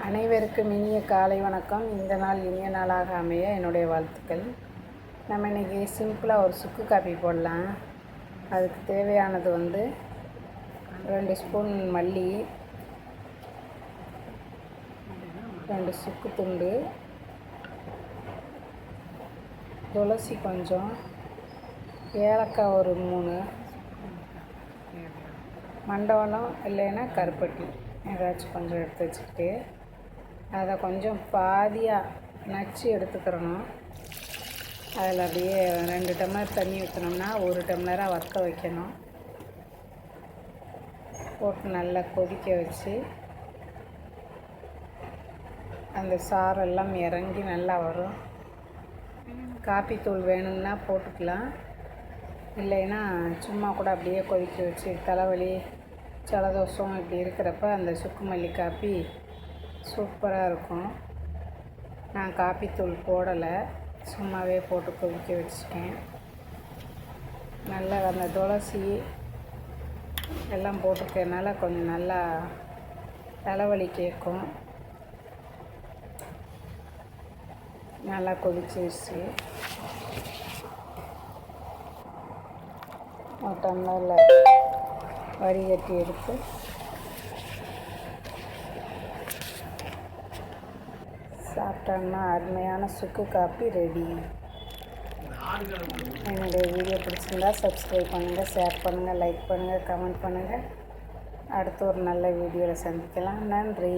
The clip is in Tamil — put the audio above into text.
அனைவருக்கும் இனிய காலை வணக்கம். இந்த நாள் இனிய நாளாக அமைய என்னுடைய வாழ்த்துக்கள். நம்ம இன்றைக்கி சிம்பிளாக ஒரு சுக்கு காப்பி போடலாம். அதுக்கு தேவையானது 2 ஸ்பூன் மல்லி, 2 சுக்கு துண்டு, துளசி கொஞ்சம், ஏலக்காய் ஒரு 3, மண்டவளம் இல்லைன்னா கருப்பட்டி ஏதாச்சும் கொஞ்சம் எடுத்து வச்சுக்கிட்டு அதை கொஞ்சம் பாதியாக நச்சு எடுத்துக்கிறணும். அதில் அப்படியே 2 டம்ளர் தண்ணி ஊற்றினோம்னா 1 டம்ளராக வற்க வைக்கணும். போட்டு நல்லா கொதிக்க வச்சு அந்த சாரெல்லாம் இறங்கி நல்லா வரும். காப்பி தூள் வேணும்னா போட்டுக்கலாம், இல்லைன்னா சும்மா கூட அப்படியே கொதிக்க வச்சு தலைவலி ஜலதோஷம் இப்படி இருக்கிறப்ப அந்த சுக்கு மல்லி காப்பி சூப்பராக இருக்கும். நான் காப்பி தூள் போடலை, சும்மாவே போட்டு கொதிக்க வச்சுட்டேன். நல்லா அந்த துளசி எல்லாம் போட்டுக்கிறதுனால கொஞ்சம் நல்லா தலைவலி கேட்கும். நல்லா கொதிச்சிருச்சு. ஒரு டம்ளரில் வடிகட்டி எடுத்து சாப்பிட்டோம்னா அருமையான சுக்கு காப்பி ரெடி. என்னுடைய வீடியோ பிடிச்சிருந்தா சப்ஸ்கிரைப் பண்ணுங்கள், ஷேர் பண்ணுங்கள், லைக் பண்ணுங்கள், கமெண்ட் பண்ணுங்கள். அடுத்து ஒரு நல்ல வீடியோவில் சந்திக்கலாம். நன்றி.